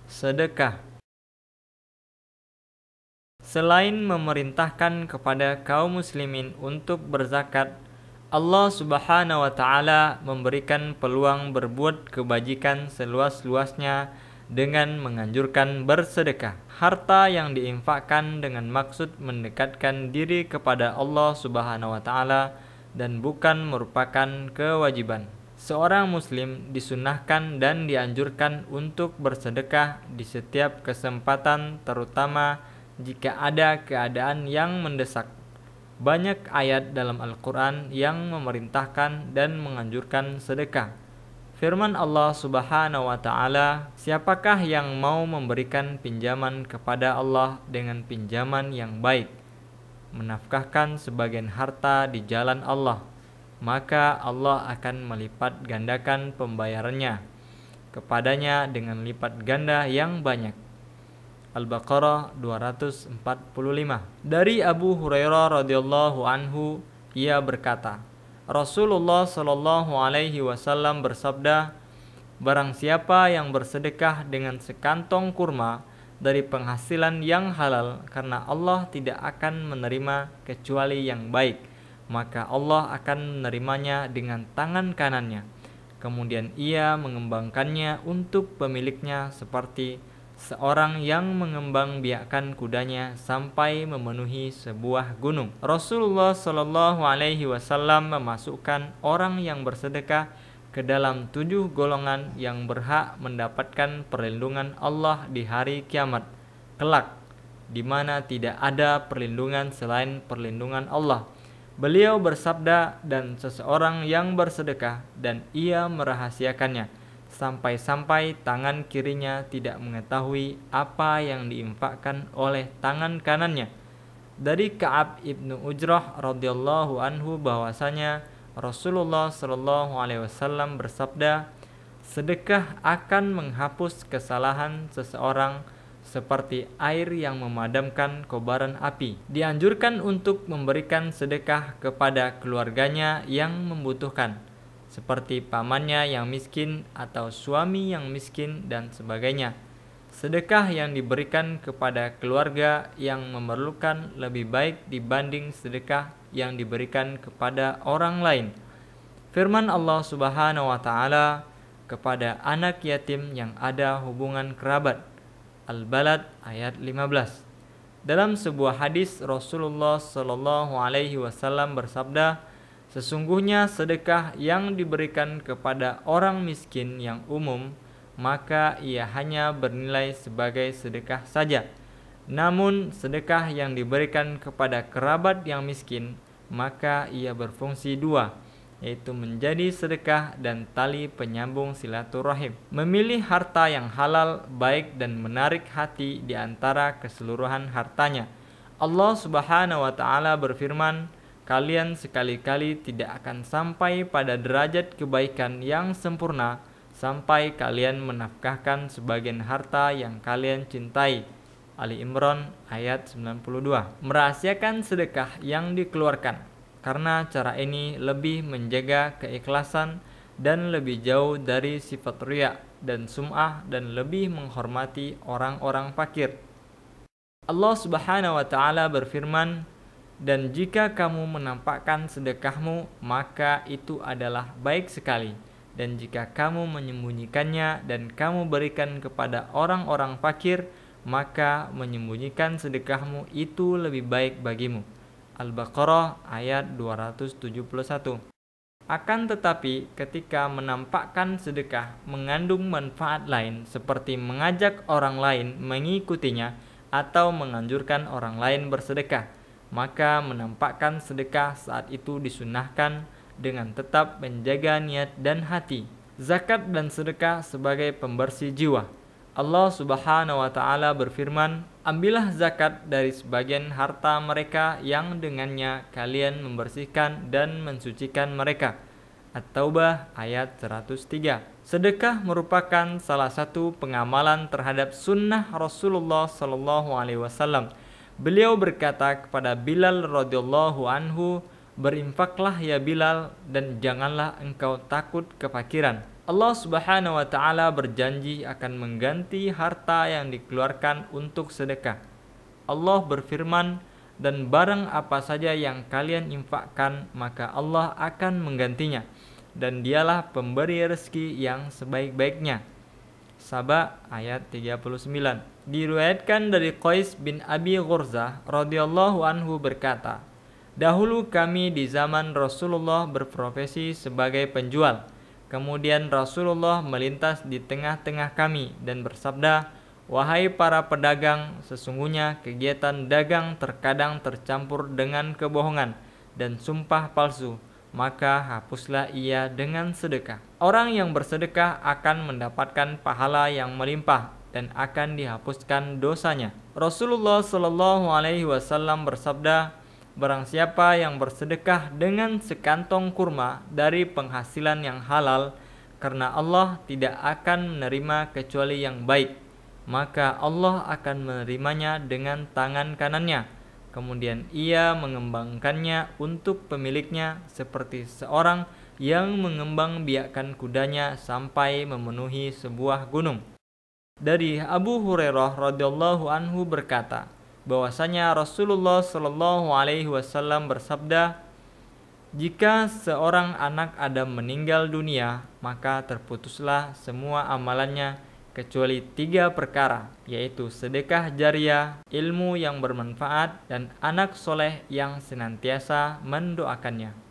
Sedekah. Selain memerintahkan kepada kaum muslimin untuk berzakat, Allah Subhanahu wa taala memberikan peluang berbuat kebajikan seluas-luasnya dengan menganjurkan bersedekah. Harta yang diinfakkan dengan maksud mendekatkan diri kepada Allah Subhanahu wa taala dan bukan merupakan kewajiban. Seorang muslim disunahkan dan dianjurkan untuk bersedekah di setiap kesempatan, terutama jika ada keadaan yang mendesak. Banyak ayat dalam Al-Quran yang memerintahkan dan menganjurkan sedekah. Firman Allah Subhanahu wa taala, "Siapakah yang mau memberikan pinjaman kepada Allah dengan pinjaman yang baik, menafkahkan sebagian harta di jalan Allah, maka Allah akan melipat gandakan pembayarannya kepadanya dengan lipat ganda yang banyak." Al-Baqarah 245. Dari Abu Hurairah radhiyallahu anhu, ia berkata, Rasulullah shallallahu alaihi wasallam bersabda, "Barang siapa yang bersedekah dengan sekantong kurma dari penghasilan yang halal, karena Allah tidak akan menerima kecuali yang baik, maka Allah akan menerimanya dengan tangan kanannya. Kemudian ia mengembangkannya untuk pemiliknya seperti seorang yang mengembangbiakkan kudanya sampai memenuhi sebuah gunung." Rasulullah Shallallahu Alaihi Wasallam memasukkan orang yang bersedekah ke dalam 7 golongan yang berhak mendapatkan perlindungan Allah di hari kiamat kelak, di mana tidak ada perlindungan selain perlindungan Allah. Beliau bersabda, "Dan seseorang yang bersedekah dan ia merahasiakannya sampai-sampai tangan kirinya tidak mengetahui apa yang diinfakkan oleh tangan kanannya." Dari Ka'ab ibnu Ujrah radhiyallahu anhu bahwasanya Rasulullah shallallahu alaihi wasallam bersabda, "Sedekah akan menghapus kesalahan seseorang seperti air yang memadamkan kobaran api." Dianjurkan untuk memberikan sedekah kepada keluarganya yang membutuhkan, seperti pamannya yang miskin atau suami yang miskin dan sebagainya. Sedekah yang diberikan kepada keluarga yang memerlukan lebih baik dibanding sedekah yang diberikan kepada orang lain. Firman Allah Subhanahu wa taala kepada anak yatim yang ada hubungan kerabat, Al-Balad ayat 15. Dalam sebuah hadis Rasulullah Shallallahu alaihi wasallam bersabda, "Sesungguhnya sedekah yang diberikan kepada orang miskin yang umum, maka ia hanya bernilai sebagai sedekah saja. Namun sedekah yang diberikan kepada kerabat yang miskin, maka ia berfungsi dua, yaitu menjadi sedekah dan tali penyambung silaturahim." Memilih harta yang halal baik dan menarik hati di antara keseluruhan hartanya. Allah Subhanahu wa taala berfirman, "Kalian sekali-kali tidak akan sampai pada derajat kebaikan yang sempurna sampai kalian menafkahkan sebagian harta yang kalian cintai." Ali Imran ayat 92. Merahasiakan sedekah yang dikeluarkan, karena cara ini lebih menjaga keikhlasan dan lebih jauh dari sifat riya dan sum'ah dan lebih menghormati orang-orang fakir. Allah Subhanahu wa taala berfirman, "Dan jika kamu menampakkan sedekahmu, maka itu adalah baik sekali. Dan jika kamu menyembunyikannya dan kamu berikan kepada orang-orang fakir, maka menyembunyikan sedekahmu itu lebih baik bagimu." Al-Baqarah ayat 271. Akan tetapi ketika menampakkan sedekah mengandung manfaat lain seperti mengajak orang lain mengikutinya atau menganjurkan orang lain bersedekah, maka menampakkan sedekah saat itu disunahkan dengan tetap menjaga niat dan hati. Zakat dan sedekah sebagai pembersih jiwa. Allah Subhanahu wa taala berfirman, "Ambillah zakat dari sebagian harta mereka yang dengannya kalian membersihkan dan mensucikan mereka." At-Taubah ayat 103. Sedekah merupakan salah satu pengamalan terhadap sunnah Rasulullah sallallahu alaihi wasallam. Beliau berkata kepada Bilal radhiyallahu anhu, "Berinfaklah ya Bilal, dan janganlah engkau takut kefakiran." Allah Subhanahu wa taala berjanji akan mengganti harta yang dikeluarkan untuk sedekah. Allah berfirman, dan barang apa saja yang kalian infakkan, maka Allah akan menggantinya, dan dialah pemberi rezeki yang sebaik-baiknya. Saba ayat 39. Diriwayatkan dari Qais bin Abi Ghurzah radhiyallahu anhu berkata, dahulu kami di zaman Rasulullah berprofesi sebagai penjual. Kemudian Rasulullah melintas di tengah-tengah kami dan bersabda, wahai para pedagang, sesungguhnya kegiatan dagang terkadang tercampur dengan kebohongan dan sumpah palsu, maka hapuslah ia dengan sedekah. Orang yang bersedekah akan mendapatkan pahala yang melimpah dan akan dihapuskan dosanya. Rasulullah Shallallahu Alaihi Wasallam bersabda, barang siapa yang bersedekah dengan sekantong kurma dari penghasilan yang halal, karena Allah tidak akan menerima kecuali yang baik, maka Allah akan menerimanya dengan tangan kanannya. Kemudian ia mengembangkannya untuk pemiliknya seperti seorang yang mengembangbiakkan kudanya sampai memenuhi sebuah gunung. Dari Abu Hurairah radhiyallahu anhu berkata, bahwasanya Rasulullah Shallallahu Alaihi Wasallam bersabda, jika seorang anak Adam meninggal dunia, maka terputuslah semua amalannya kecuali 3 perkara, yaitu sedekah jariah, ilmu yang bermanfaat, dan anak soleh yang senantiasa mendoakannya.